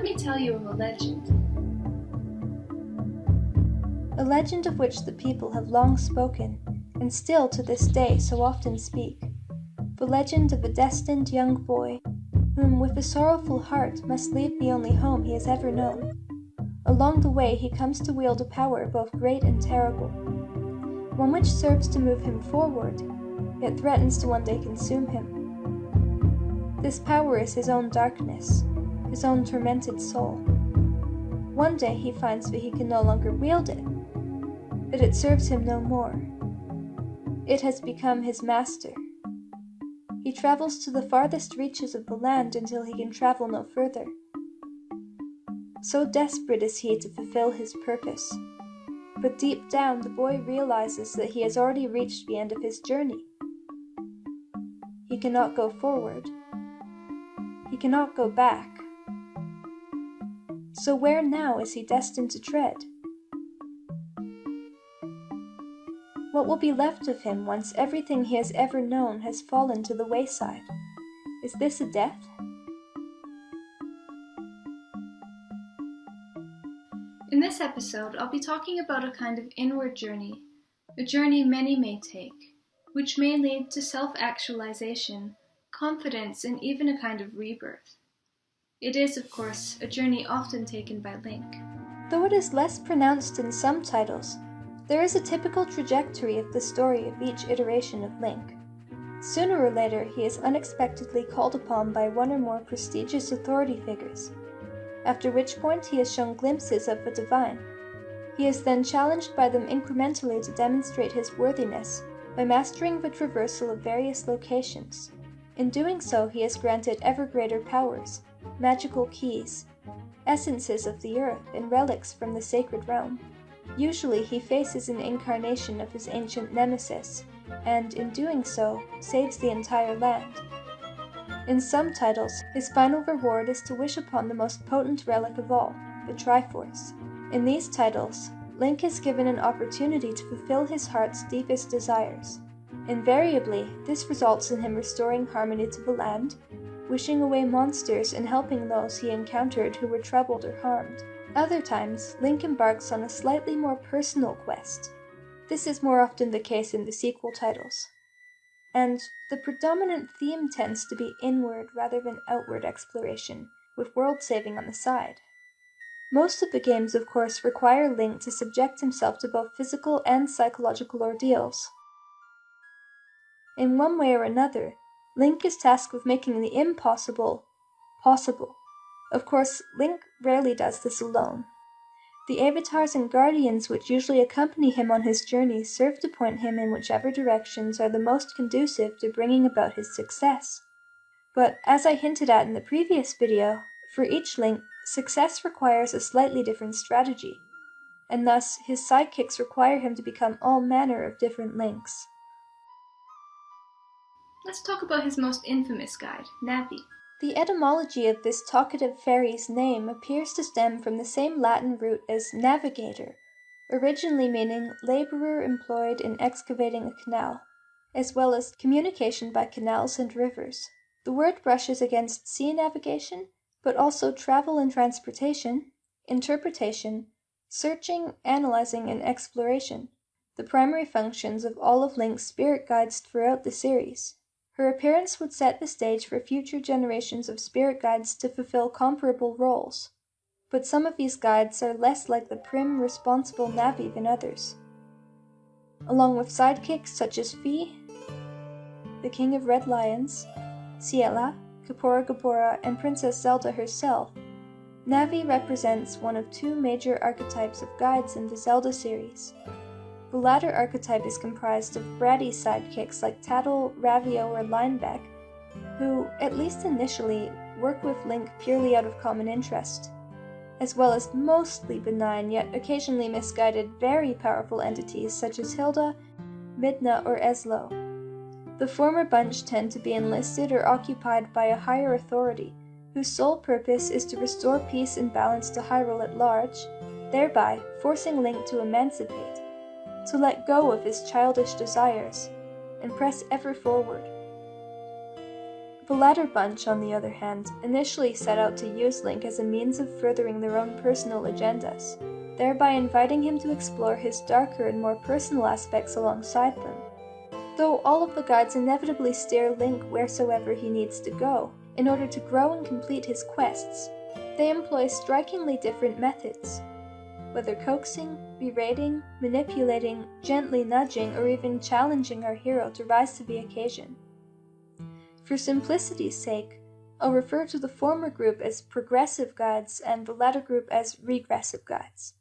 let me tell you of a legend. A legend of which the people have long spoken, and still to this day so often speak. The legend of a destined young boy, whom with a sorrowful heart must leave the only home he has ever known. Along the way he comes to wield a power both great and terrible, one which serves to move him forward, yet threatens to one day consume him. This power is his own darkness, his own tormented soul. One day he finds that he can no longer wield it, that it serves him no more. It has become his master. He travels to the farthest reaches of the land until he can travel no further. So desperate is he to fulfill his purpose. But deep down, the boy realizes that he has already reached the end of his journey. He cannot go forward. He cannot go back. So where now is he destined to tread? What will be left of him once everything he has ever known has fallen to the wayside? Is this a death? In this episode, I'll be talking about a kind of inward journey, a journey many may take, which may lead to self-actualization, confidence, and even a kind of rebirth. It is, of course, a journey often taken by Link. Though it is less pronounced in some titles, there is a typical trajectory of the story of each iteration of Link. Sooner or later, he is unexpectedly called upon by one or more prestigious authority figures, after which point he is shown glimpses of the divine. He is then challenged by them incrementally to demonstrate his worthiness by mastering the traversal of various locations. In doing so, he is granted ever greater powers, magical keys, essences of the earth, and relics from the sacred realm. Usually he faces an incarnation of his ancient nemesis, and in doing so, saves the entire land. In some titles, his final reward is to wish upon the most potent relic of all, the Triforce. In these titles, Link is given an opportunity to fulfill his heart's deepest desires. Invariably, this results in him restoring harmony to the land, wishing away monsters and helping those he encountered who were troubled or harmed. Other times, Link embarks on a slightly more personal quest. This is more often the case in the sequel titles. And the predominant theme tends to be inward rather than outward exploration, with world saving on the side. Most of the games, of course, require Link to subject himself to both physical and psychological ordeals. In one way or another, Link is tasked with making the impossible possible. Of course, Link rarely does this alone. The avatars and guardians which usually accompany him on his journey serve to point him in whichever directions are the most conducive to bringing about his success. But as I hinted at in the previous video, for each Link, success requires a slightly different strategy, and thus his sidekicks require him to become all manner of different Links. Let's talk about his most infamous guide, Navi. The etymology of this talkative fairy's name appears to stem from the same Latin root as navigator, originally meaning laborer employed in excavating a canal, as well as communication by canals and rivers. The word brushes against sea navigation, but also travel and transportation, interpretation, searching, analyzing, and exploration, the primary functions of all of Link's spirit guides throughout the series. Her appearance would set the stage for future generations of spirit guides to fulfill comparable roles, but some of these guides are less like the prim, responsible Navi than others. Along with sidekicks such as Fi, the King of Red Lions, Ciela, Kapora Gabora, and Princess Zelda herself, Navi represents one of two major archetypes of guides in the Zelda series. The latter archetype is comprised of bratty sidekicks like Tattle, Ravio, or Linebeck, who, at least initially, work with Link purely out of common interest, as well as mostly benign yet occasionally misguided very powerful entities such as Hilda, Midna, or Eslo. The former bunch tend to be enlisted or occupied by a higher authority, whose sole purpose is to restore peace and balance to Hyrule at large, thereby forcing Link to emancipate, to let go of his childish desires, and press ever forward. The latter bunch, on the other hand, initially set out to use Link as a means of furthering their own personal agendas, thereby inviting him to explore his darker and more personal aspects alongside them. Though all of the guides inevitably steer Link wheresoever he needs to go, in order to grow and complete his quests, they employ strikingly different methods. Whether coaxing, berating, manipulating, gently nudging, or even challenging our hero to rise to the occasion. For simplicity's sake, I'll refer to the former group as progressive guides and the latter group as regressive guides.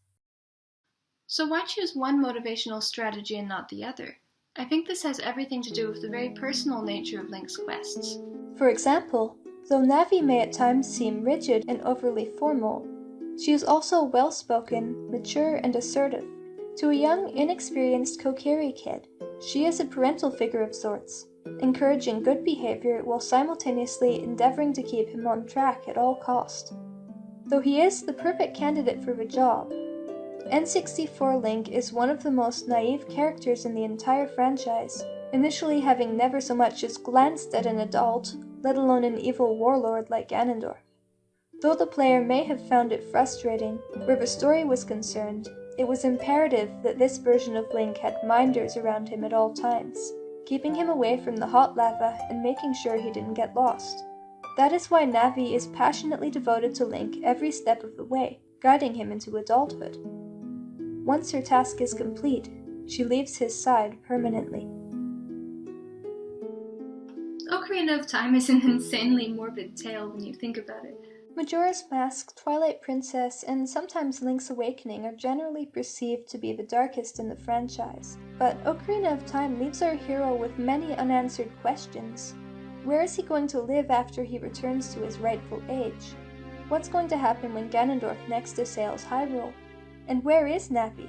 So why choose one motivational strategy and not the other? I think this has everything to do with the very personal nature of Link's quests. For example, though Navi may at times seem rigid and overly formal, she is also well-spoken, mature, and assertive. To a young, inexperienced Kokiri kid, she is a parental figure of sorts, encouraging good behavior while simultaneously endeavoring to keep him on track at all cost. Though he is the perfect candidate for the job, N64 Link is one of the most naive characters in the entire franchise, initially having never so much as glanced at an adult, let alone an evil warlord like Ganondorf. Though the player may have found it frustrating, where the story was concerned, it was imperative that this version of Link had minders around him at all times, keeping him away from the hot lava and making sure he didn't get lost. That is why Navi is passionately devoted to Link every step of the way, guiding him into adulthood. Once her task is complete, she leaves his side permanently. Ocarina of Time is an insanely morbid tale when you think about it. Majora's Mask, Twilight Princess, and sometimes Link's Awakening are generally perceived to be the darkest in the franchise, but Ocarina of Time leaves our hero with many unanswered questions. Where is he going to live after he returns to his rightful age? What's going to happen when Ganondorf next assails Hyrule? And where is Navi?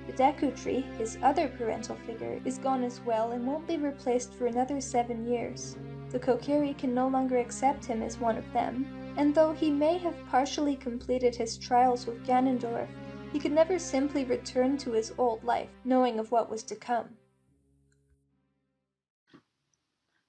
The Deku Tree, his other parental figure, is gone as well and won't be replaced for another 7 years. The Kokiri can no longer accept him as one of them, and though he may have partially completed his trials with Ganondorf, he could never simply return to his old life, knowing of what was to come.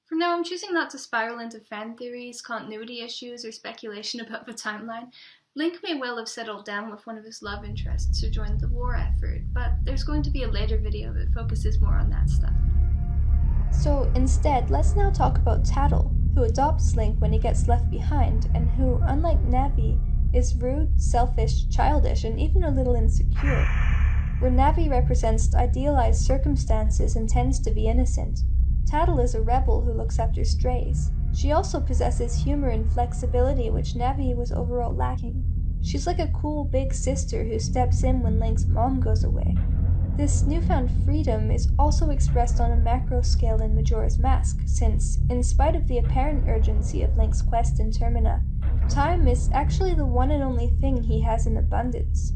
For now, I'm choosing not to spiral into fan theories, continuity issues, or speculation about the timeline. Link may well have settled down with one of his love interests or joined the war effort, but there's going to be a later video that focuses more on that stuff. So instead, let's now talk about Tattle, who adopts Link when he gets left behind, and who, unlike Navi, is rude, selfish, childish, and even a little insecure. Where Navi represents idealized circumstances and tends to be innocent, Tattle is a rebel who looks after strays. She also possesses humor and flexibility which Navi was overall lacking. She's like a cool big sister who steps in when Link's mom goes away. This newfound freedom is also expressed on a macro scale in Majora's Mask, since, in spite of the apparent urgency of Link's quest in Termina, time is actually the one and only thing he has in abundance.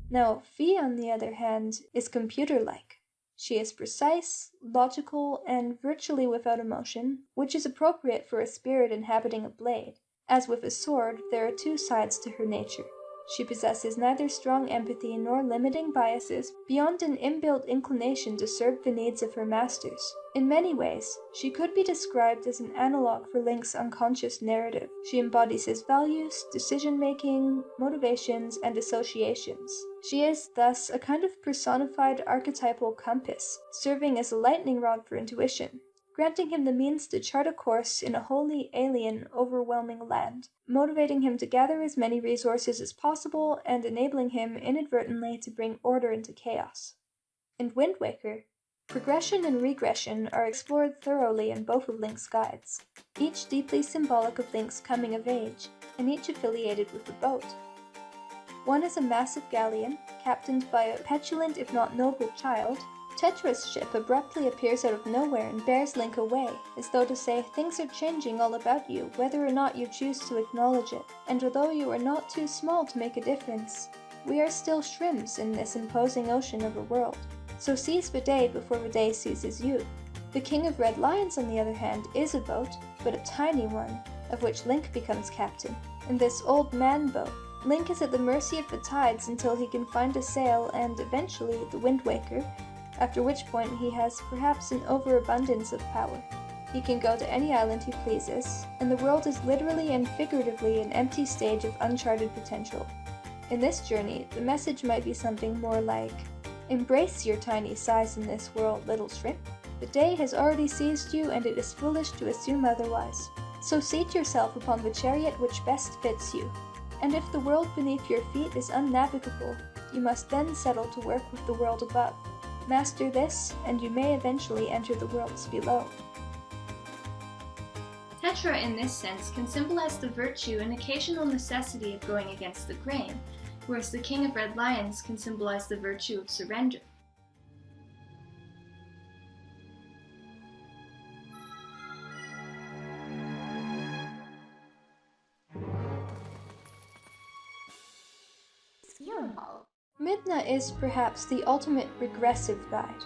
Now, Fi, on the other hand, is computer-like. She is precise, logical, and virtually without emotion, which is appropriate for a spirit inhabiting a blade. As with a sword, there are two sides to her nature. She possesses neither strong empathy nor limiting biases beyond an inbuilt inclination to serve the needs of her masters. In many ways, she could be described as an analog for Link's unconscious narrative. She embodies his values, decision-making, motivations, and associations. She is, thus, a kind of personified archetypal compass, serving as a lightning rod for intuition, granting him the means to chart a course in a wholly alien, overwhelming land, motivating him to gather as many resources as possible and enabling him inadvertently to bring order into chaos. In Wind Waker, progression and regression are explored thoroughly in both of Link's guides, each deeply symbolic of Link's coming of age, and each affiliated with the boat. One is a massive galleon, captained by a petulant if not noble child. Tetra's ship abruptly appears out of nowhere and bears Link away, as though to say things are changing all about you, whether or not you choose to acknowledge it, and although you are not too small to make a difference, we are still shrimps in this imposing ocean of a world. So seize the day before the day seizes you. The King of Red Lions, on the other hand, is a boat, but a tiny one, of which Link becomes captain. In this old man boat, Link is at the mercy of the tides until he can find a sail and, eventually, the Wind Waker, after which point he has perhaps an overabundance of power. He can go to any island he pleases, and the world is literally and figuratively an empty stage of uncharted potential. In this journey, the message might be something more like, "Embrace your tiny size in this world, little shrimp. The day has already seized you, and it is foolish to assume otherwise. So seat yourself upon the chariot which best fits you. And if the world beneath your feet is unnavigable, you must then settle to work with the world above. Master this, and you may eventually enter the worlds below." Tetra in this sense can symbolize the virtue and occasional necessity of going against the grain, whereas the King of Red Lions can symbolize the virtue of surrender. Midna is perhaps the ultimate regressive guide.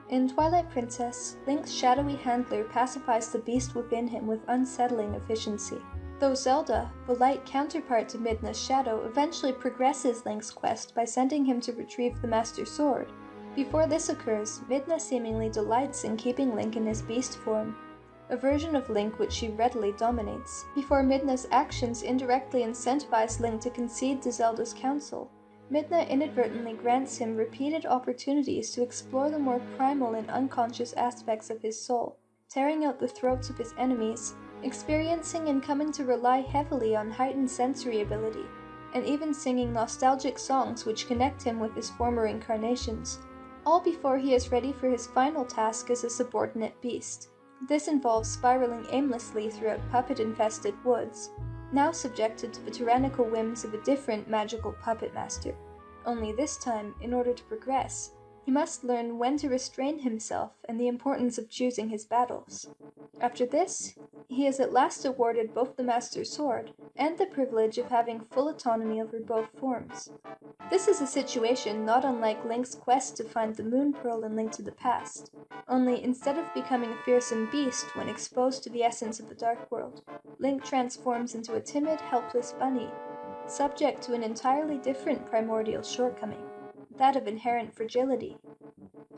In Twilight Princess, Link's shadowy handler pacifies the beast within him with unsettling efficiency. Though Zelda, the light counterpart to Midna's shadow, eventually progresses Link's quest by sending him to retrieve the Master Sword. Before this occurs, Midna seemingly delights in keeping Link in his beast form, a version of Link which she readily dominates, before Midna's actions indirectly incentivize Link to concede to Zelda's counsel. Midna inadvertently grants him repeated opportunities to explore the more primal and unconscious aspects of his soul, tearing out the throats of his enemies, experiencing and coming to rely heavily on heightened sensory ability, and even singing nostalgic songs which connect him with his former incarnations, all before he is ready for his final task as a subordinate beast. This involves spiraling aimlessly throughout puppet-infested woods, now subjected to the tyrannical whims of a different magical puppet master. Only this time, in order to progress, he must learn when to restrain himself and the importance of choosing his battles. After this, he is at last awarded both the Master Sword and the privilege of having full autonomy over both forms. This is a situation not unlike Link's quest to find the Moon Pearl in Link to the Past, only instead of becoming a fearsome beast when exposed to the essence of the Dark World, Link transforms into a timid, helpless bunny, subject to an entirely different primordial shortcoming, that of inherent fragility.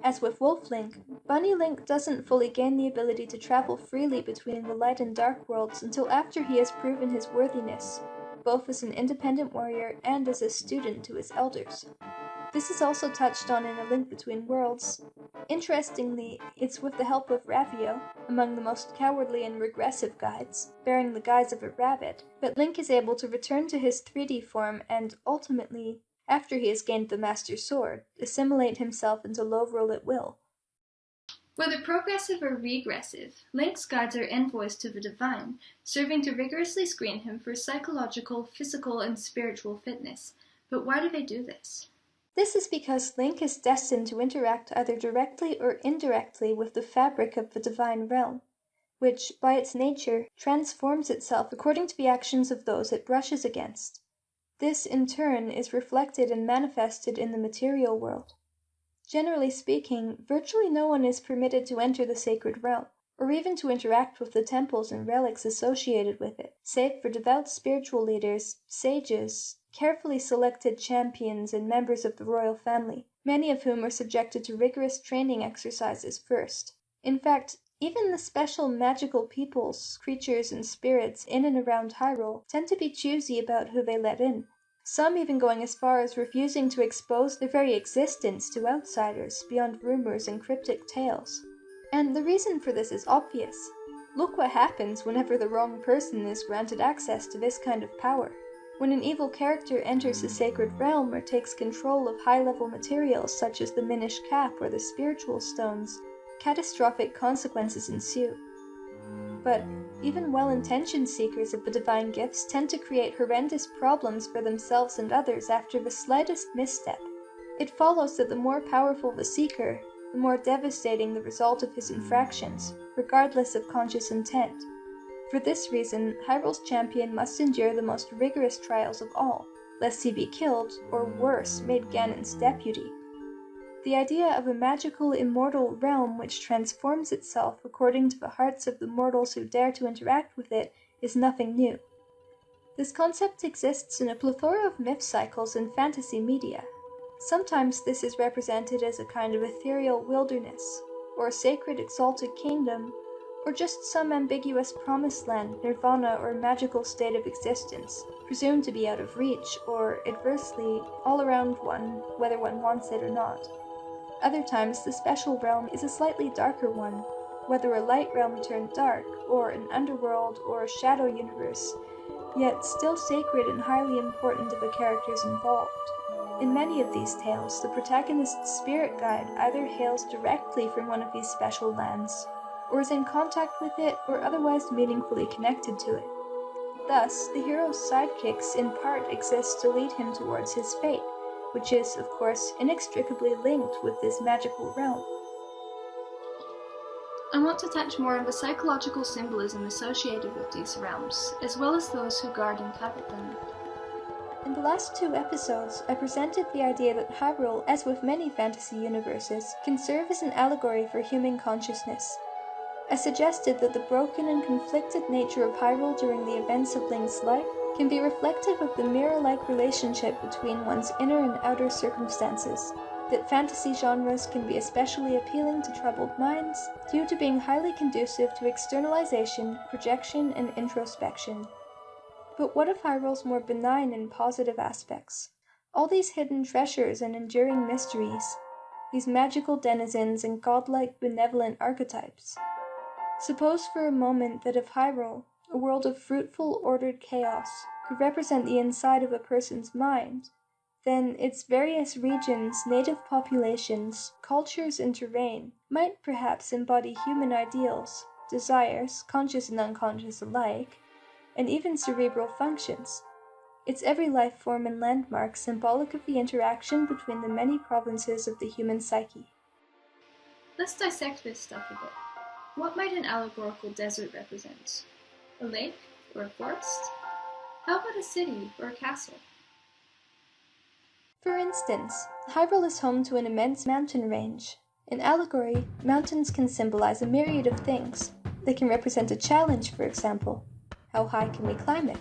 As with Wolf Link, Bunny Link doesn't fully gain the ability to travel freely between the light and dark worlds until after he has proven his worthiness, both as an independent warrior and as a student to his elders. This is also touched on in A Link Between Worlds. Interestingly, it's with the help of Ravio, among the most cowardly and regressive guides, bearing the guise of a rabbit, that Link is able to return to his 3D form and, ultimately, after he has gained the Master Sword, assimilate himself into Lovril at will. Whether progressive or regressive, Link's guides are envoys to the divine, serving to rigorously screen him for psychological, physical, and spiritual fitness. But why do they do this? This is because Link is destined to interact either directly or indirectly with the fabric of the divine realm, which, by its nature, transforms itself according to the actions of those it brushes against. This, in turn, is reflected and manifested in the material world. Generally speaking, virtually no one is permitted to enter the sacred realm, or even to interact with the temples and relics associated with it, save for devout spiritual leaders, sages, carefully selected champions, and members of the royal family, many of whom are subjected to rigorous training exercises first. In fact, even the special magical peoples, creatures, and spirits in and around Hyrule tend to be choosy about who they let in, some even going as far as refusing to expose their very existence to outsiders beyond rumors and cryptic tales. And the reason for this is obvious. Look what happens whenever the wrong person is granted access to this kind of power. When an evil character enters the sacred realm or takes control of high-level materials such as the Minish Cap or the spiritual stones, catastrophic consequences ensue. But even well-intentioned seekers of the divine gifts tend to create horrendous problems for themselves and others after the slightest misstep. It follows that the more powerful the seeker, the more devastating the result of his infractions, regardless of conscious intent. For this reason, Hyrule's champion must endure the most rigorous trials of all, lest he be killed, or worse, made Ganon's deputy. The idea of a magical, immortal realm which transforms itself according to the hearts of the mortals who dare to interact with it is nothing new. This concept exists in a plethora of myth cycles and fantasy media. Sometimes this is represented as a kind of ethereal wilderness, or a sacred exalted kingdom, or just some ambiguous promised land, nirvana, or magical state of existence, presumed to be out of reach, or, adversely, all around one, whether one wants it or not. Other times, the special realm is a slightly darker one, whether a light realm turned dark, or an underworld or a shadow universe, yet still sacred and highly important to the characters involved. In many of these tales, the protagonist's spirit guide either hails directly from one of these special lands, or is in contact with it or otherwise meaningfully connected to it. Thus, the hero's sidekicks in part exist to lead him towards his fate, which is, of course, inextricably linked with this magical realm. I want to touch more on the psychological symbolism associated with these realms, as well as those who guard and covet them. In the last 2 episodes, I presented the idea that Hyrule, as with many fantasy universes, can serve as an allegory for human consciousness. I suggested that the broken and conflicted nature of Hyrule during the events of Link's life can be reflective of the mirror-like relationship between one's inner and outer circumstances, that fantasy genres can be especially appealing to troubled minds due to being highly conducive to externalization, projection, and introspection. But what of Hyrule's more benign and positive aspects? All these hidden treasures and enduring mysteries, these magical denizens and godlike benevolent archetypes. Suppose for a moment that if Hyrule, a world of fruitful, ordered chaos, could represent the inside of a person's mind, then its various regions, native populations, cultures, and terrain might perhaps embody human ideals, desires, conscious and unconscious alike, and even cerebral functions, its every life form and landmark symbolic of the interaction between the many provinces of the human psyche. Let's dissect this stuff a bit. What might an allegorical desert represent? A lake or a forest? How about a city or a castle? For instance, Hyrule is home to an immense mountain range. In allegory, mountains can symbolize a myriad of things. They can represent a challenge, for example. How high can we climb it?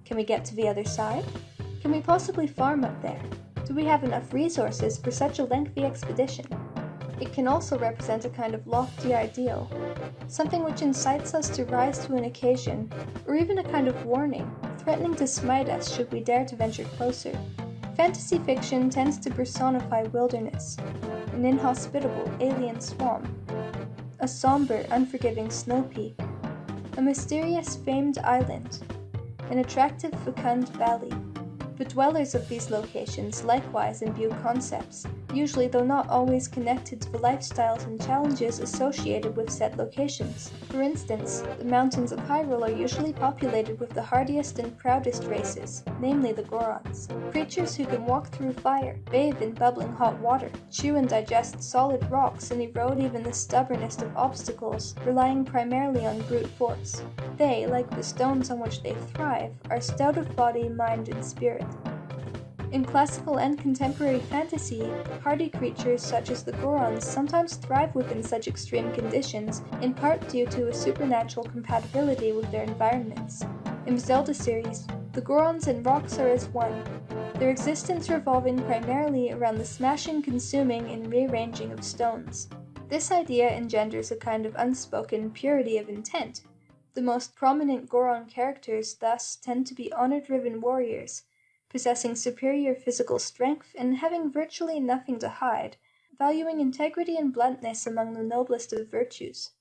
Can we get to the other side? Can we possibly farm up there? Do we have enough resources for such a lengthy expedition? It can also represent a kind of lofty ideal, something which incites us to rise to an occasion, or even a kind of warning, threatening to smite us should we dare to venture closer. Fantasy fiction tends to personify wilderness, an inhospitable alien swamp, a somber, unforgiving snow peak, a mysterious famed island, an attractive fecund valley. The dwellers of these locations likewise imbue concepts, usually though not always connected to the lifestyles and challenges associated with said locations. For instance, the mountains of Hyrule are usually populated with the hardiest and proudest races, namely the Gorons, creatures who can walk through fire, bathe in bubbling hot water, chew and digest solid rocks, and erode even the stubbornest of obstacles, relying primarily on brute force. They, like the stones on which they thrive, are stout of body, mind, and spirit. In classical and contemporary fantasy, hardy creatures such as the Gorons sometimes thrive within such extreme conditions, in part due to a supernatural compatibility with their environments. In the Zelda series, the Gorons and rocks are as one, their existence revolving primarily around the smashing, consuming, and rearranging of stones. This idea engenders a kind of unspoken purity of intent. The most prominent Goron characters thus tend to be honor-driven warriors, possessing superior physical strength and having virtually nothing to hide, valuing integrity and bluntness among the noblest of virtues.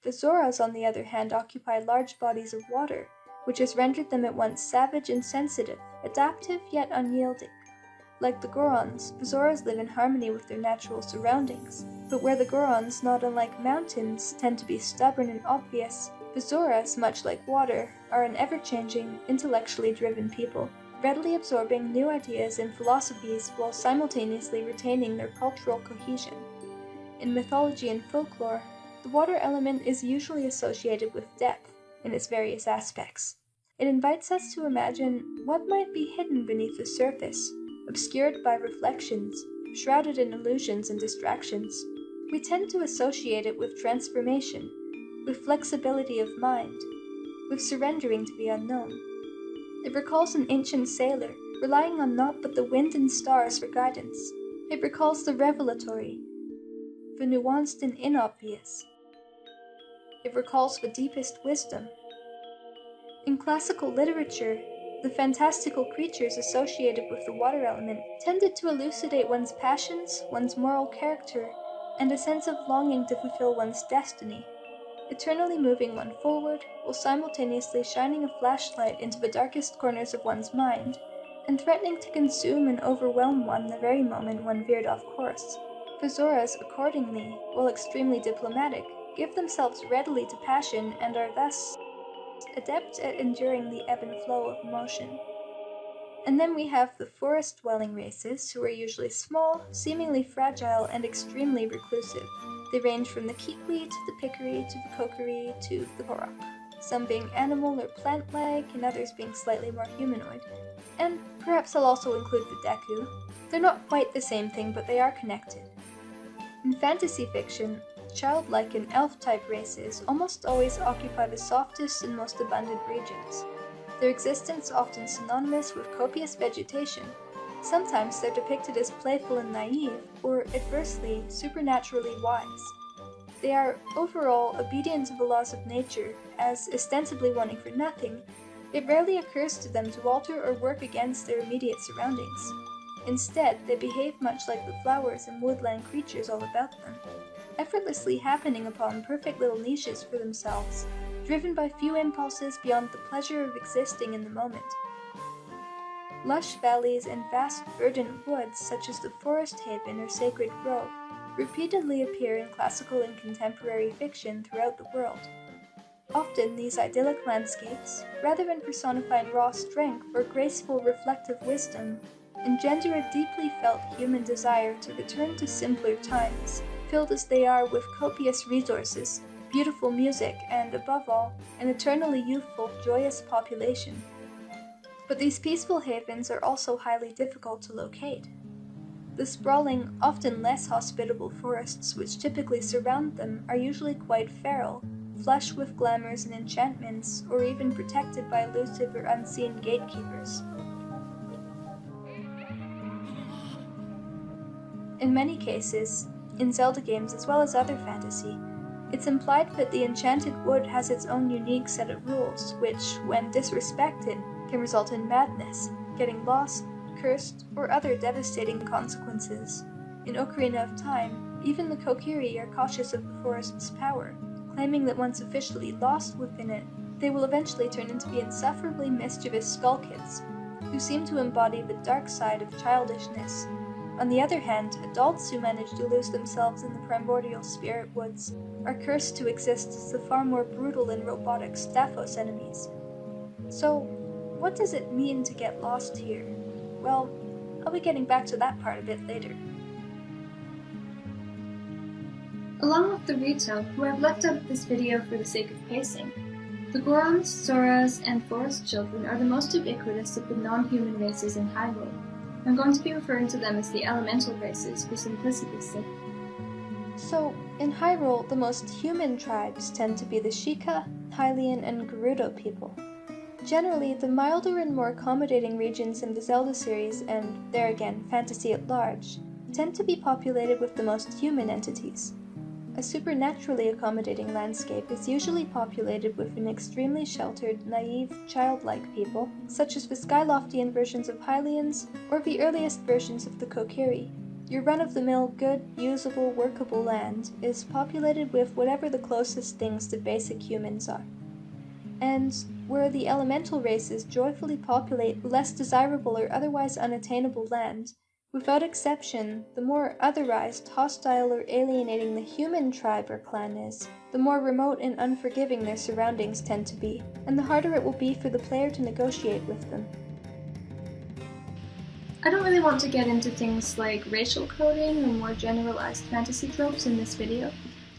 The Zoras, on the other hand, occupy large bodies of water, which has rendered them at once savage and sensitive, adaptive yet unyielding. Like the Gorons, the Zoras live in harmony with their natural surroundings, but where the Gorons, not unlike mountains, tend to be stubborn and obvious, the Zoras, much like water, are an ever-changing, intellectually driven people, readily absorbing new ideas and philosophies while simultaneously retaining their cultural cohesion. In mythology and folklore, the water element is usually associated with depth in its various aspects. It invites us to imagine what might be hidden beneath the surface, obscured by reflections, shrouded in illusions and distractions. We tend to associate it with transformation, with flexibility of mind, with surrendering to the unknown. It recalls an ancient sailor, relying on naught but the wind and stars for guidance. It recalls the revelatory, the nuanced and inobvious. It recalls the deepest wisdom. In classical literature, the fantastical creatures associated with the water element tended to elucidate one's passions, one's moral character, and a sense of longing to fulfill one's destiny, eternally moving one forward while simultaneously shining a flashlight into the darkest corners of one's mind, and threatening to consume and overwhelm one the very moment one veered off course. The Zoras, accordingly, while extremely diplomatic, give themselves readily to passion and are thus adept at enduring the ebb and flow of emotion. And then we have the forest-dwelling races, who are usually small, seemingly fragile, and extremely reclusive. They range from the kikwi to the pickery to the kokiri to the korok, some being animal or plant-like and others being slightly more humanoid. And perhaps I'll also include the deku. They're not quite the same thing, but they are connected. In fantasy fiction, childlike and elf-type races almost always occupy the softest and most abundant regions, their existence often synonymous with copious vegetation. Sometimes they're depicted as playful and naive, or adversely, supernaturally wise. They are overall obedient to the laws of nature, as ostensibly wanting for nothing, it rarely occurs to them to alter or work against their immediate surroundings. Instead, they behave much like the flowers and woodland creatures all about them, effortlessly happening upon perfect little niches for themselves, driven by few impulses beyond the pleasure of existing in the moment. Lush valleys and vast verdant woods such as the forest haven or sacred grove repeatedly appear in classical and contemporary fiction throughout the world. Often these idyllic landscapes, rather than personifying raw strength or graceful reflective wisdom, engender a deeply felt human desire to return to simpler times, filled as they are with copious resources, beautiful music, and, above all, an eternally youthful, joyous population. But these peaceful havens are also highly difficult to locate. The sprawling, often less hospitable forests which typically surround them are usually quite feral, flush with glamours and enchantments, or even protected by elusive or unseen gatekeepers. In many cases, in Zelda games as well as other fantasy, it's implied that the enchanted wood has its own unique set of rules, which, when disrespected, can result in madness, getting lost, cursed, or other devastating consequences. In Ocarina of Time, even the Kokiri are cautious of the forest's power, claiming that once officially lost within it, they will eventually turn into the insufferably mischievous Skull Kids, who seem to embody the dark side of childishness. On the other hand, adults who manage to lose themselves in the primordial spirit woods are cursed to exist as the far more brutal and robotic Staphos enemies. So, what does it mean to get lost here? Well, I'll be getting back to that part a bit later. Along with the Rito, who I've left out of this video for the sake of pacing, the Gorons, Zoras, and Forest Children are the most ubiquitous of the non-human races in Hyrule. I'm going to be referring to them as the elemental races for simplicity's sake. So, in Hyrule, the most human tribes tend to be the Sheikah, Hylian, and Gerudo people. Generally, the milder and more accommodating regions in the Zelda series, and there again, fantasy at large, tend to be populated with the most human entities. A supernaturally accommodating landscape is usually populated with an extremely sheltered, naive, childlike people, such as the Skyloftian versions of Hylians, or the earliest versions of the Kokiri. Your run-of-the-mill, good, usable, workable land is populated with whatever the closest things to basic humans are. And where the elemental races joyfully populate less desirable or otherwise unattainable land, without exception, the more otherized, hostile, or alienating the human tribe or clan is, the more remote and unforgiving their surroundings tend to be, and the harder it will be for the player to negotiate with them. I don't really want to get into things like racial coding or more generalized fantasy tropes in this video.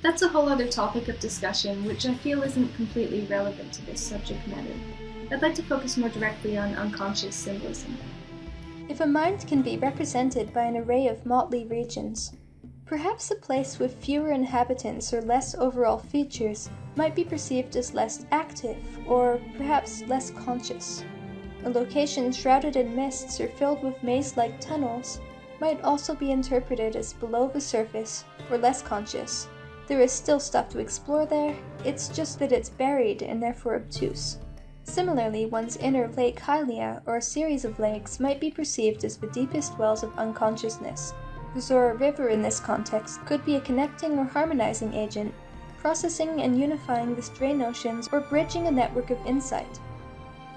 That's a whole other topic of discussion, which I feel isn't completely relevant to this subject matter. I'd like to focus more directly on unconscious symbolism. If a mind can be represented by an array of motley regions, perhaps a place with fewer inhabitants or less overall features might be perceived as less active, or perhaps less conscious. A location shrouded in mists or filled with maze-like tunnels might also be interpreted as below the surface or less conscious, There is still stuff to explore there, it's just that it's buried and therefore obtuse. Similarly, one's inner lake Hylia, or a series of lakes, might be perceived as the deepest wells of unconsciousness. The Zora River in this context could be a connecting or harmonizing agent, processing and unifying the stray notions or bridging a network of insight.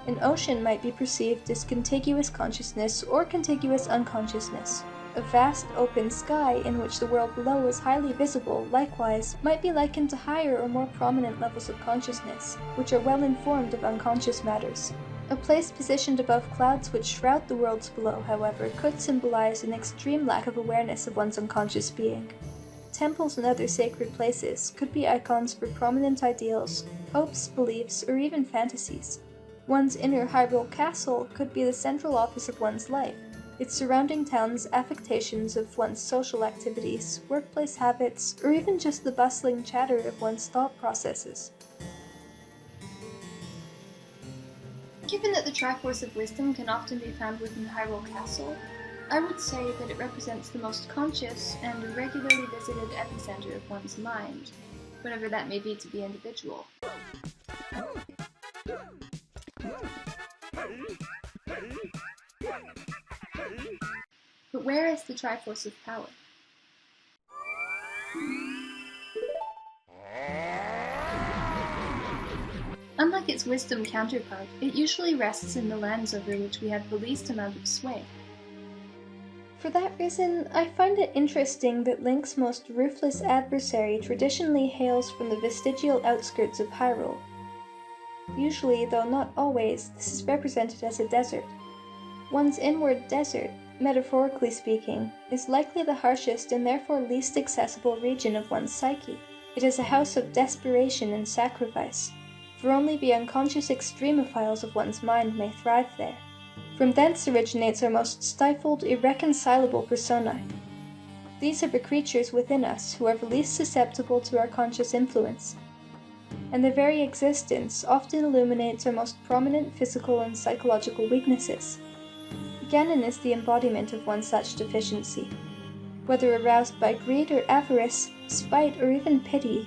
An ocean might be perceived as contiguous consciousness or contiguous unconsciousness. A vast open sky in which the world below is highly visible, likewise, might be likened to higher or more prominent levels of consciousness, which are well informed of unconscious matters. A place positioned above clouds which shroud the worlds below, however, could symbolize an extreme lack of awareness of one's unconscious being. Temples and other sacred places could be icons for prominent ideals, hopes, beliefs, or even fantasies. One's inner Hyrule castle could be the central office of one's life, its surrounding towns affectations of one's social activities, workplace habits, or even just the bustling chatter of one's thought processes. Given that the Triforce of Wisdom can often be found within Hyrule Castle, I would say that it represents the most conscious and regularly visited epicenter of one's mind, whatever that may be to the individual. But where is the Triforce of Power? Unlike its wisdom counterpart, it usually rests in the lands over which we have the least amount of sway. For that reason, I find it interesting that Link's most ruthless adversary traditionally hails from the vestigial outskirts of Hyrule. Usually, though not always, this is represented as a desert. One's inward desert, metaphorically speaking, is likely the harshest and therefore least accessible region of one's psyche. It is a house of desperation and sacrifice, for only the unconscious extremophiles of one's mind may thrive there. From thence originates our most stifled, irreconcilable personae. These are the creatures within us who are the least susceptible to our conscious influence, and their very existence often illuminates our most prominent physical and psychological weaknesses. Ganon is the embodiment of one such deficiency. Whether aroused by greed or avarice, spite or even pity,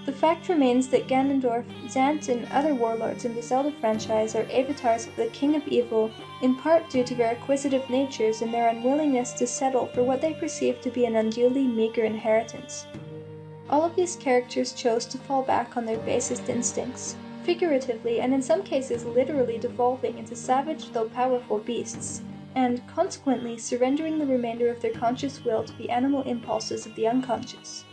the fact remains that Ganondorf, Zant, and other warlords in the Zelda franchise are avatars of the King of Evil, in part due to their acquisitive natures and their unwillingness to settle for what they perceive to be an unduly meager inheritance. All of these characters chose to fall back on their basest instincts, figuratively and in some cases literally devolving into savage though powerful beasts, and consequently surrendering the remainder of their conscious will to the animal impulses of the unconscious.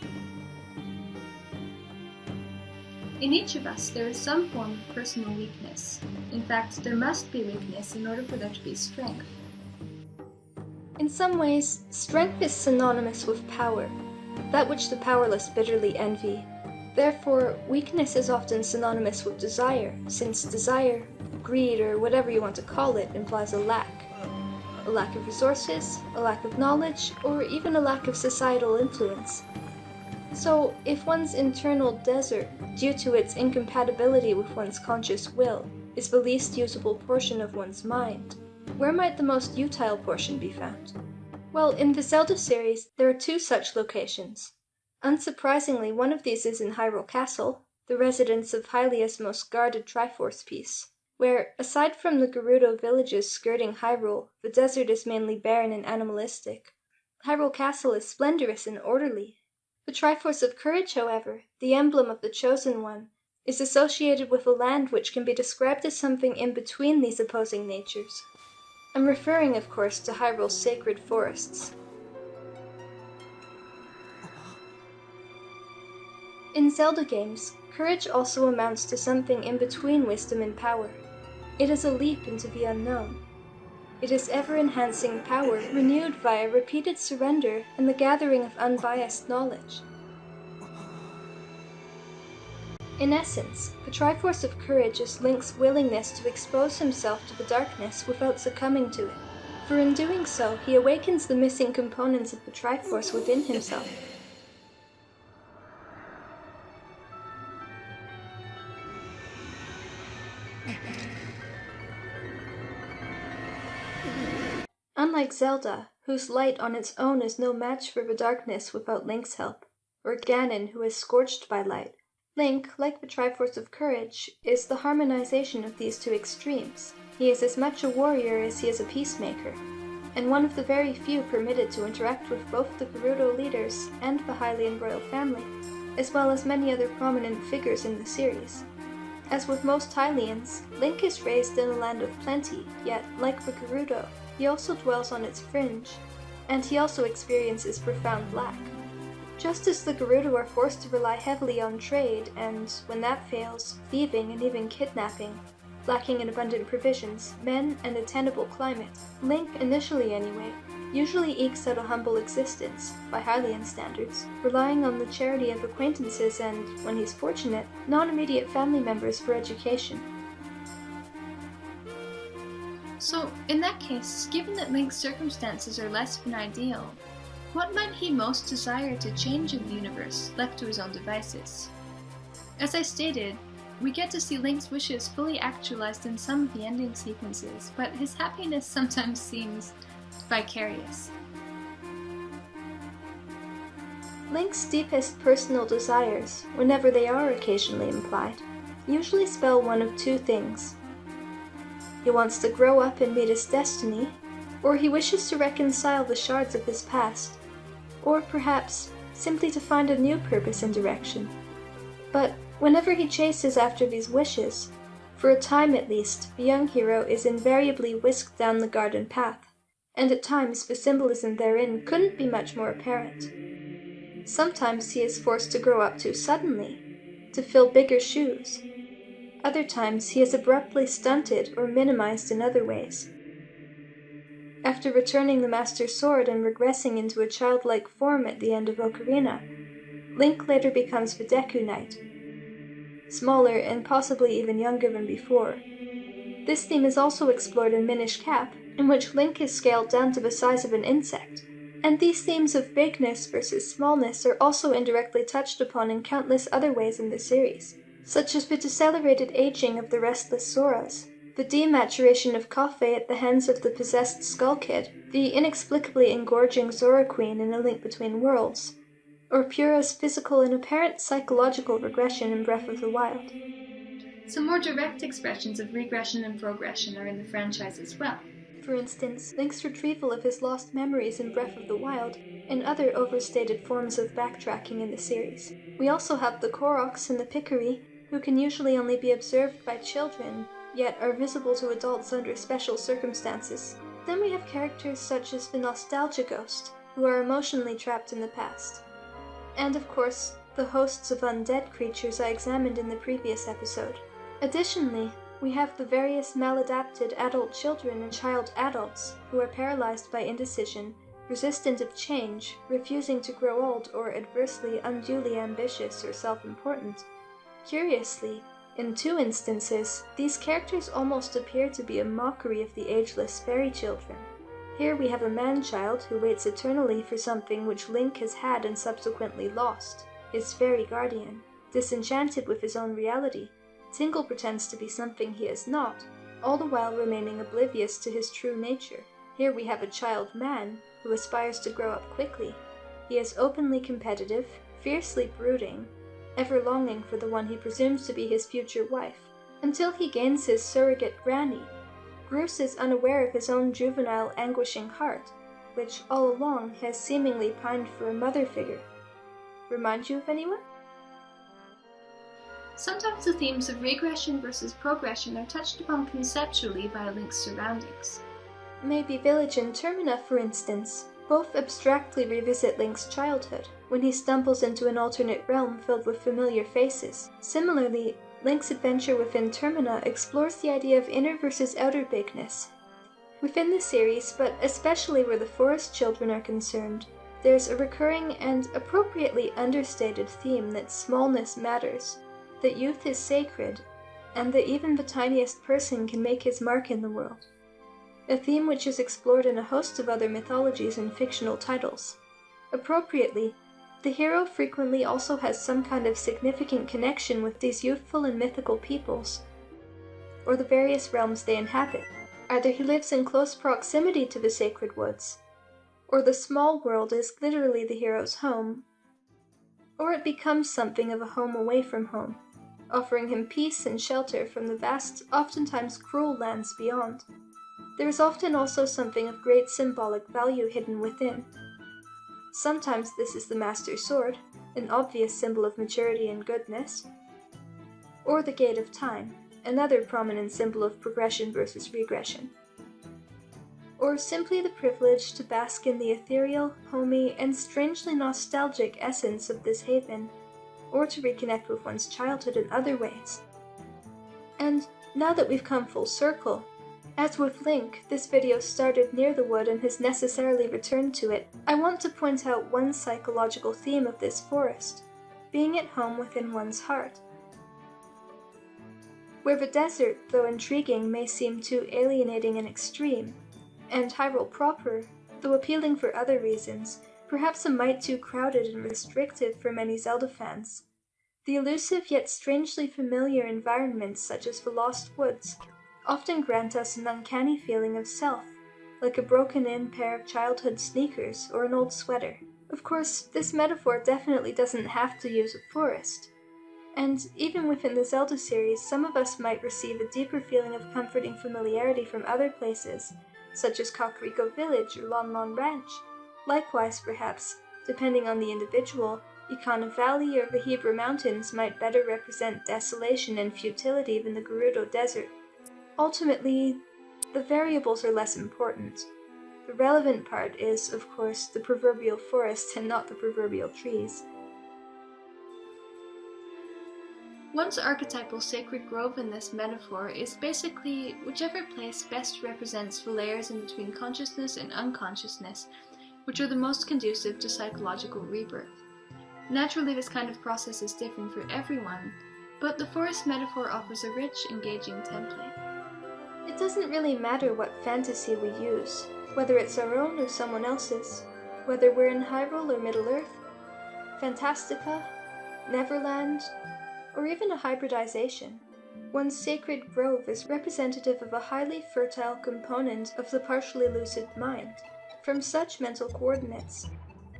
In each of us, there is some form of personal weakness. In fact, there must be weakness in order for there to be strength. In some ways, strength is synonymous with power, that which the powerless bitterly envy. Therefore, weakness is often synonymous with desire, since desire, greed, or whatever you want to call it, implies a lack. A lack of resources, a lack of knowledge, or even a lack of societal influence. So, if one's internal desert, due to its incompatibility with one's conscious will, is the least usable portion of one's mind, where might the most utile portion be found? Well, in the Zelda series, there are two such locations. Unsurprisingly, one of these is in Hyrule Castle, the residence of Hylia's most guarded Triforce piece, where, aside from the Gerudo villages skirting Hyrule, the desert is mainly barren and animalistic. Hyrule Castle is splendorous and orderly. The Triforce of Courage, however, the emblem of the Chosen One, is associated with a land which can be described as something in between these opposing natures. I'm referring, of course, to Hyrule's sacred forests. In Zelda games, courage also amounts to something in between wisdom and power. It is a leap into the unknown. It is ever-enhancing power renewed via repeated surrender and the gathering of unbiased knowledge. In essence, the Triforce of Courage is Link's willingness to expose himself to the darkness without succumbing to it, for in doing so, he awakens the missing components of the Triforce within himself. Unlike Zelda, whose light on its own is no match for the darkness without Link's help, or Ganon, who is scorched by light. Link, like the Triforce of Courage, is the harmonization of these two extremes. He is as much a warrior as he is a peacemaker, and one of the very few permitted to interact with both the Gerudo leaders and the Hylian royal family, as well as many other prominent figures in the series. As with most Hylians, Link is raised in a land of plenty, yet, like the Gerudo, he also dwells on its fringe, and he also experiences profound lack. Just as the Gerudo are forced to rely heavily on trade and, when that fails, thieving and even kidnapping, lacking in abundant provisions, men, and a tenable climate, Link, initially anyway, usually ekes out a humble existence, by Hylian standards, relying on the charity of acquaintances and, when he's fortunate, non-immediate family members for education. So, in that case, given that Link's circumstances are less than ideal, what might he most desire to change in the universe, left to his own devices? As I stated, we get to see Link's wishes fully actualized in some of the ending sequences, but his happiness sometimes seems vicarious. Link's deepest personal desires, whenever they are occasionally implied, usually spell one of two things. He wants to grow up and meet his destiny, or he wishes to reconcile the shards of his past, or perhaps simply to find a new purpose and direction. But whenever he chases after these wishes, for a time at least, the young hero is invariably whisked down the garden path, and at times the symbolism therein couldn't be much more apparent. Sometimes he is forced to grow up too suddenly, to fill bigger shoes. Other times he is abruptly stunted or minimized in other ways. After returning the Master Sword and regressing into a childlike form at the end of Ocarina, Link later becomes the Deku Knight, smaller and possibly even younger than before. This theme is also explored in Minish Cap, in which Link is scaled down to the size of an insect, and these themes of bigness versus smallness are also indirectly touched upon in countless other ways in the series, such as the decelerated aging of the restless Soras, the dematuration of Kafei at the hands of the possessed Skull Kid, the inexplicably engorging Zora Queen in A Link Between Worlds, or Pura's physical and apparent psychological regression in Breath of the Wild. Some more direct expressions of regression and progression are in the franchise as well. For instance, Link's retrieval of his lost memories in Breath of the Wild, and other overstated forms of backtracking in the series. We also have the Koroks and the Picori, who can usually only be observed by children, yet are visible to adults under special circumstances. Then we have characters such as the Nostalgia Ghost, who are emotionally trapped in the past. And of course, the hosts of undead creatures I examined in the previous episode. Additionally, we have the various maladapted adult children and child adults who are paralyzed by indecision, resistant of change, refusing to grow old, or adversely unduly ambitious or self-important. Curiously, in two instances, these characters almost appear to be a mockery of the ageless fairy children. Here we have a man-child who waits eternally for something which Link has had and subsequently lost, his fairy guardian. Disenchanted with his own reality, Tingle pretends to be something he is not, all the while remaining oblivious to his true nature. Here we have a child man who aspires to grow up quickly. He is openly competitive, fiercely brooding, ever longing for the one he presumes to be his future wife, until he gains his surrogate granny. Groose is unaware of his own juvenile, anguishing heart, which all along has seemingly pined for a mother figure. Remind you of anyone? Sometimes the themes of regression versus progression are touched upon conceptually by Link's surroundings. Maybe Village and Termina, for instance, both abstractly revisit Link's childhood, when he stumbles into an alternate realm filled with familiar faces. Similarly, Link's adventure within Termina explores the idea of inner versus outer bigness. Within the series, but especially where the forest children are concerned, there's a recurring and appropriately understated theme that smallness matters, that youth is sacred, and that even the tiniest person can make his mark in the world. A theme which is explored in a host of other mythologies and fictional titles. Appropriately, the hero frequently also has some kind of significant connection with these youthful and mythical peoples, or the various realms they inhabit. Either he lives in close proximity to the sacred woods, or the small world is literally the hero's home, or it becomes something of a home away from home, offering him peace and shelter from the vast, oftentimes cruel lands beyond. There is often also something of great symbolic value hidden within. Sometimes this is the Master Sword, an obvious symbol of maturity and goodness, or the Gate of Time, another prominent symbol of progression versus regression, or simply the privilege to bask in the ethereal, homey, and strangely nostalgic essence of this haven, or to reconnect with one's childhood in other ways. And now that we've come full circle, as with Link, this video started near the wood and has necessarily returned to it, I want to point out one psychological theme of this forest, being at home within one's heart. Where the desert, though intriguing, may seem too alienating and extreme, and Hyrule proper, though appealing for other reasons, perhaps a mite too crowded and restrictive for many Zelda fans, the elusive yet strangely familiar environments such as the Lost Woods often grant us an uncanny feeling of self, like a broken-in pair of childhood sneakers or an old sweater. Of course, this metaphor definitely doesn't have to use a forest, and even within the Zelda series, some of us might receive a deeper feeling of comforting familiarity from other places, such as Kakariko Village or Lon Lon Ranch. Likewise, perhaps, depending on the individual, Ikana Valley or the Hebra Mountains might better represent desolation and futility than the Gerudo Desert. Ultimately, the variables are less important. The relevant part is, of course, the proverbial forest and not the proverbial trees. One's archetypal sacred grove in this metaphor is basically whichever place best represents the layers in between consciousness and unconsciousness, which are the most conducive to psychological rebirth. Naturally, this kind of process is different for everyone, but the forest metaphor offers a rich, engaging template. It doesn't really matter what fantasy we use, whether it's our own or someone else's, whether we're in Hyrule or Middle-earth, Fantastica, Neverland, or even a hybridization. One's sacred grove is representative of a highly fertile component of the partially lucid mind. From such mental coordinates,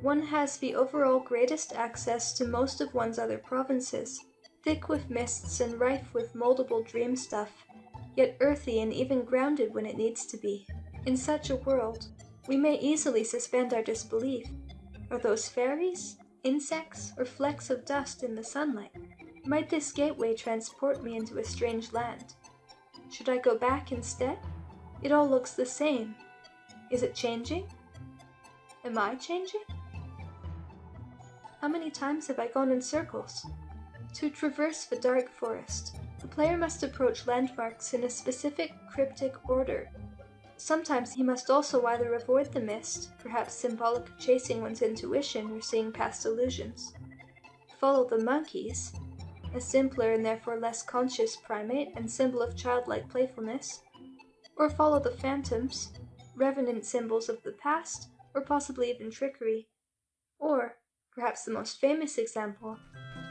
one has the overall greatest access to most of one's other provinces, thick with mists and rife with moldable dream stuff, yet earthy and even grounded when it needs to be. In such a world, we may easily suspend our disbelief. Are those fairies, insects, or flecks of dust in the sunlight? Might this gateway transport me into a strange land? Should I go back instead? It all looks the same. Is it changing? Am I changing? How many times have I gone in circles? To traverse the dark forest, the player must approach landmarks in a specific cryptic order. Sometimes he must also either avoid the mist, perhaps symbolic of chasing one's intuition or seeing past illusions, follow the monkeys, a simpler and therefore less conscious primate and symbol of childlike playfulness, or follow the phantoms, revenant symbols of the past, or possibly even trickery, or, perhaps the most famous example,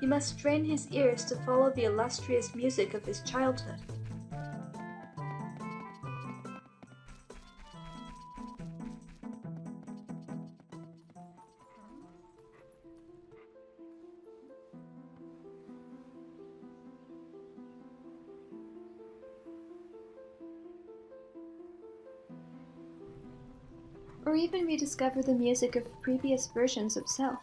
he must strain his ears to follow the illustrious music of his childhood. Or even rediscover the music of previous versions of self.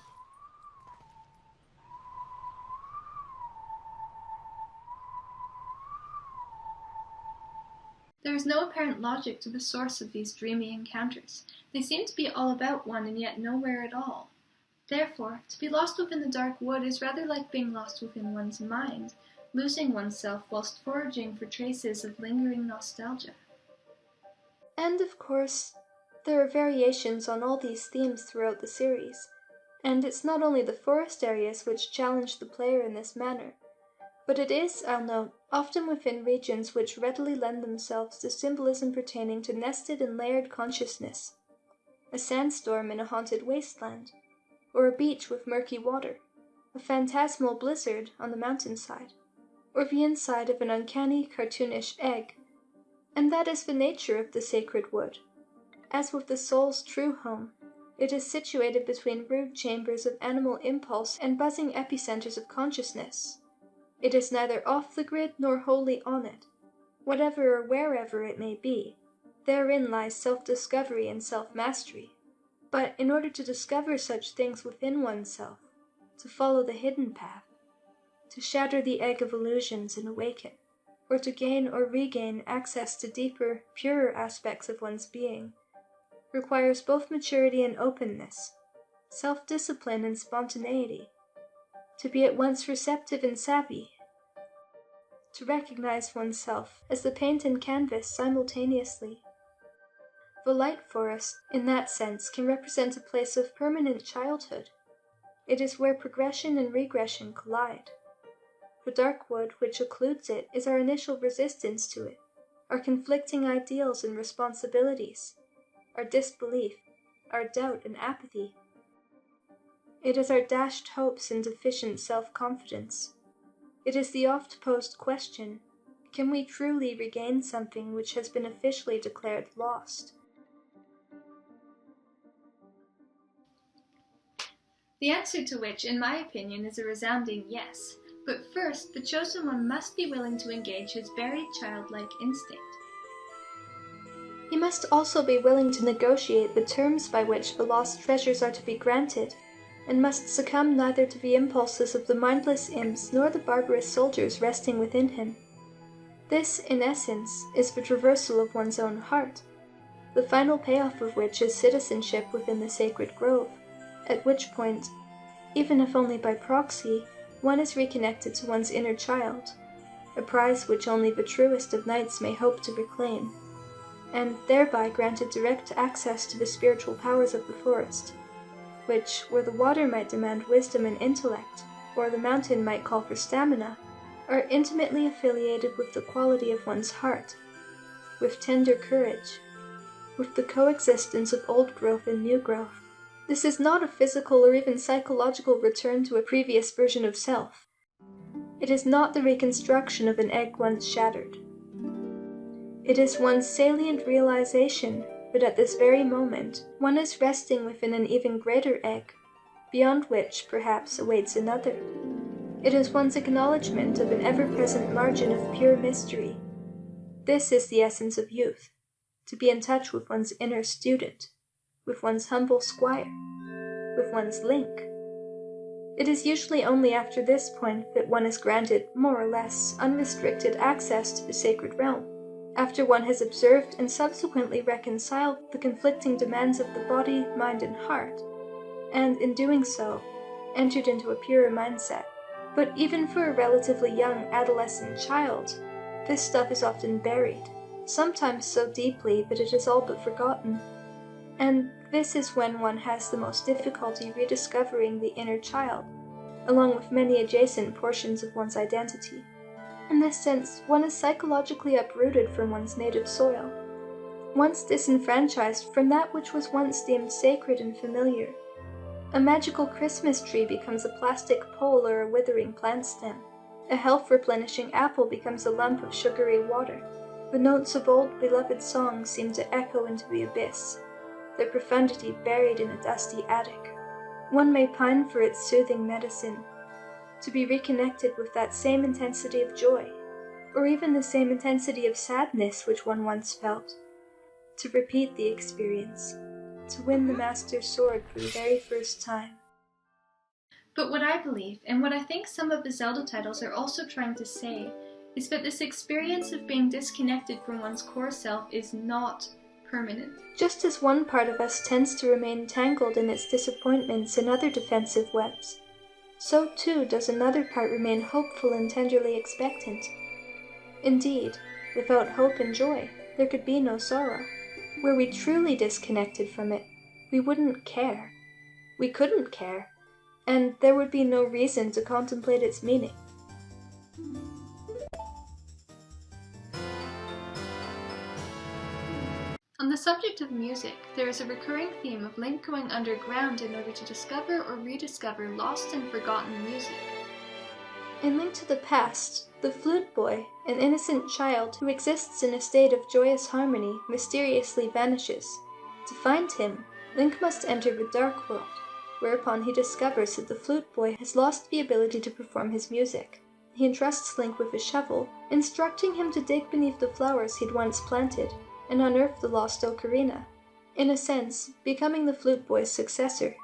There is no apparent logic to the source of these dreamy encounters. They seem to be all about one and yet nowhere at all. Therefore, to be lost within the dark wood is rather like being lost within one's mind, losing oneself whilst foraging for traces of lingering nostalgia. And of course, there are variations on all these themes throughout the series, and it's not only the forest areas which challenge the player in this manner, but it is, I'll note, often within regions which readily lend themselves to symbolism pertaining to nested and layered consciousness. A sandstorm in a haunted wasteland, or a beach with murky water, a phantasmal blizzard on the mountainside, or the inside of an uncanny, cartoonish egg. And that is the nature of the sacred wood. As with the soul's true home, It is situated between rude chambers of animal impulse and buzzing epicenters of consciousness. It is neither off the grid nor wholly on it. Whatever or wherever it may be, therein lies self-discovery and self-mastery. But in order to discover such things within oneself, to follow the hidden path, to shatter the egg of illusions and awaken, or to gain or regain access to deeper, purer aspects of one's being, requires both maturity and openness, self-discipline and spontaneity, to be at once receptive and savvy, to recognize oneself as the paint and canvas simultaneously. The light forest, in that sense, can represent a place of permanent childhood. It is where progression and regression collide. The dark wood which occludes it is our initial resistance to it, our conflicting ideals and responsibilities, our disbelief, our doubt and apathy. It is our dashed hopes and deficient self-confidence. It is the oft-posed question, can we truly regain something which has been officially declared lost? The answer to which, in my opinion, is a resounding yes. But first, the chosen one must be willing to engage his very childlike instinct. He must also be willing to negotiate the terms by which the lost treasures are to be granted, and must succumb neither to the impulses of the mindless imps nor the barbarous soldiers resting within him. This, in essence, is the traversal of one's own heart, the final payoff of which is citizenship within the sacred grove, at which point, even if only by proxy, one is reconnected to one's inner child, a prize which only the truest of knights may hope to reclaim, and thereby granted direct access to the spiritual powers of the forest, which, where the water might demand wisdom and intellect, or the mountain might call for stamina, are intimately affiliated with the quality of one's heart, with tender courage, with the coexistence of old growth and new growth. This is not a physical or even psychological return to a previous version of self. It is not the reconstruction of an egg once shattered. It is one's salient realization that at this very moment one is resting within an even greater egg, beyond which perhaps awaits another. It is one's acknowledgement of an ever-present margin of pure mystery. This is the essence of youth, to be in touch with one's inner student, with one's humble squire, with one's link. It is usually only after this point that one is granted, more or less, unrestricted access to the sacred realm, after one has observed and subsequently reconciled the conflicting demands of the body, mind, and heart, and in doing so, entered into a purer mindset. But even for a relatively young adolescent child, this stuff is often buried, sometimes so deeply that it is all but forgotten. And this is when one has the most difficulty rediscovering the inner child, along with many adjacent portions of one's identity. In this sense, one is psychologically uprooted from one's native soil, once disenfranchised from that which was once deemed sacred and familiar. A magical Christmas tree becomes a plastic pole or a withering plant stem. A health-replenishing apple becomes a lump of sugary water. The notes of old beloved songs seem to echo into the abyss, their profundity buried in a dusty attic. One may pine for its soothing medicine, to be reconnected with that same intensity of joy, or even the same intensity of sadness which one once felt, to repeat the experience, to win the Master's sword for the very first time. But what I believe, and what I think some of the Zelda titles are also trying to say, is that this experience of being disconnected from one's core self is not permanent. Just as one part of us tends to remain tangled in its disappointments and other defensive webs, so too does another part remain hopeful and tenderly expectant. Indeed, without hope and joy, there could be no sorrow. Were we truly disconnected from it, we wouldn't care. We couldn't care, and there would be no reason to contemplate its meaning. On the subject of music, there is a recurring theme of Link going underground in order to discover or rediscover lost and forgotten music. In Link to the Past, the flute boy, an innocent child who exists in a state of joyous harmony, mysteriously vanishes. To find him, Link must enter the Dark World, whereupon he discovers that the flute boy has lost the ability to perform his music. He entrusts Link with a shovel, instructing him to dig beneath the flowers he'd once planted and unearth the lost Ocarina, in a sense, becoming the flute boy's successor.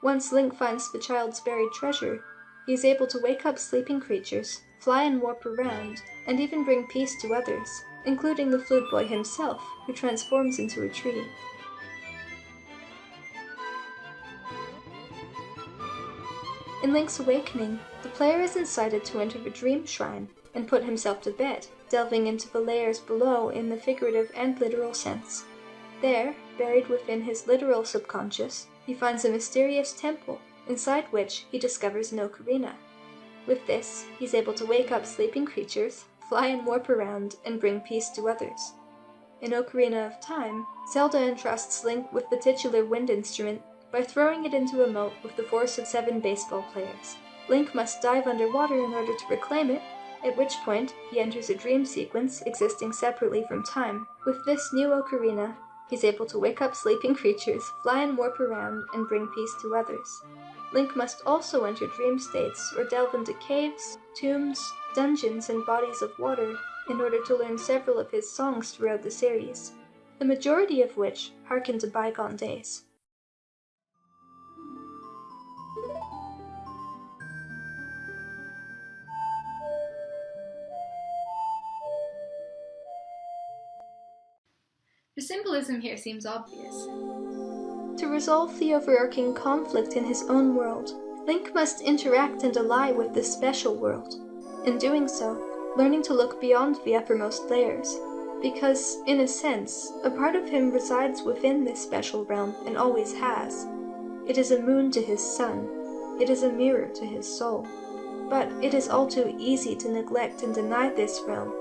Once Link finds the child's buried treasure, he is able to wake up sleeping creatures, fly and warp around, and even bring peace to others, including the flute boy himself, who transforms into a tree. In Link's Awakening, the player is incited to enter the Dream Shrine and put himself to bed, delving into the layers below in the figurative and literal sense. There, buried within his literal subconscious, he finds a mysterious temple, inside which he discovers an ocarina. With this, he's able to wake up sleeping creatures, fly and warp around, and bring peace to others. In Ocarina of Time, Zelda entrusts Link with the titular wind instrument by throwing it into a moat with the force of 7 baseball players. Link must dive underwater in order to reclaim it, at which point he enters a dream sequence existing separately from time. With this new ocarina, he's able to wake up sleeping creatures, fly and warp around, and bring peace to others. Link must also enter dream states or delve into caves, tombs, dungeons, and bodies of water in order to learn several of his songs throughout the series, the majority of which harken to bygone days. The symbolism here seems obvious. To resolve the overarching conflict in his own world, Link must interact and ally with this special world. In doing so, learning to look beyond the uppermost layers, because, in a sense, a part of him resides within this special realm and always has. It is a moon to his sun. It is a mirror to his soul. But it is all too easy to neglect and deny this realm,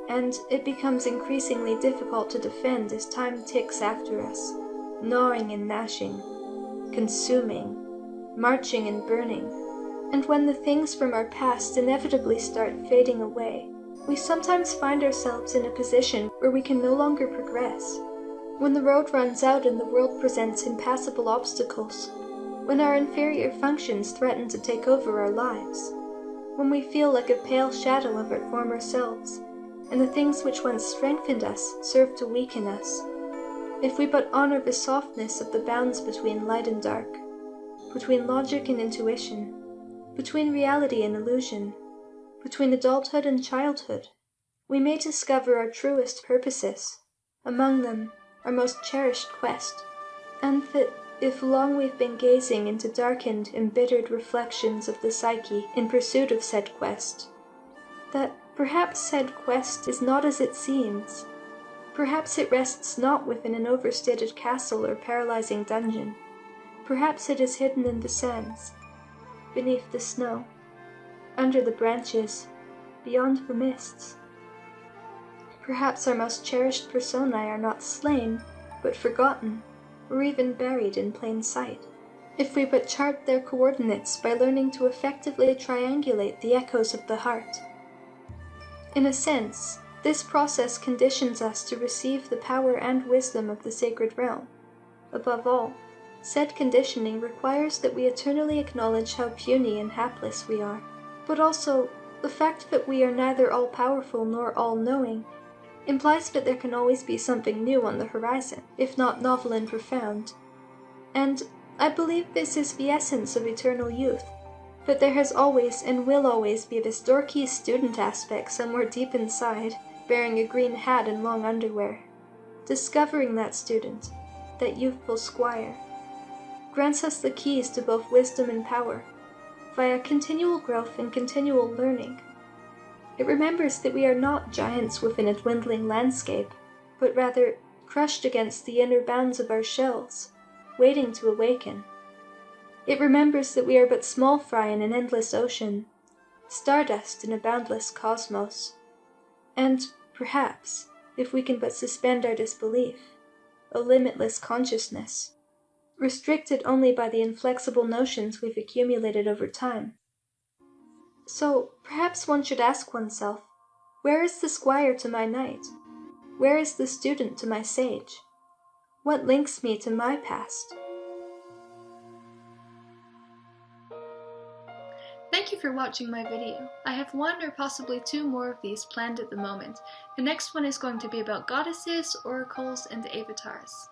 and it becomes increasingly difficult to defend as time ticks after us, gnawing and gnashing, consuming, marching and burning. And when the things from our past inevitably start fading away, we sometimes find ourselves in a position where we can no longer progress. When the road runs out and the world presents impassable obstacles, when our inferior functions threaten to take over our lives, when we feel like a pale shadow of our former selves, and the things which once strengthened us serve to weaken us. If we but honor the softness of the bounds between light and dark, between logic and intuition, between reality and illusion, between adulthood and childhood, we may discover our truest purposes, among them our most cherished quest, and that if long we've been gazing into darkened, embittered reflections of the psyche in pursuit of said quest, that perhaps said quest is not as it seems. Perhaps it rests not within an overstated castle or paralyzing dungeon. Perhaps it is hidden in the sands, beneath the snow, under the branches, beyond the mists. Perhaps our most cherished personae are not slain, but forgotten, or even buried in plain sight, if we but chart their coordinates by learning to effectively triangulate the echoes of the heart. In a sense, this process conditions us to receive the power and wisdom of the sacred realm. Above all, said conditioning requires that we eternally acknowledge how puny and hapless we are, but also the fact that we are neither all-powerful nor all-knowing implies that there can always be something new on the horizon, if not novel and profound. And I believe this is the essence of eternal youth, that there has always and will always be this dorky student aspect somewhere deep inside, bearing a green hat and long underwear. Discovering that student, that youthful squire, grants us the keys to both wisdom and power, via continual growth and continual learning. It remembers that we are not giants within a dwindling landscape, but rather crushed against the inner bounds of our shells, waiting to awaken. It remembers that we are but small fry in an endless ocean, stardust in a boundless cosmos, and perhaps, if we can but suspend our disbelief, a limitless consciousness, restricted only by the inflexible notions we've accumulated over time. So perhaps one should ask oneself, where is the squire to my knight? Where is the student to my sage? What links me to my past? Thank you for watching my video. I have one or possibly two more of these planned at the moment. The next one is going to be about goddesses, oracles, and avatars.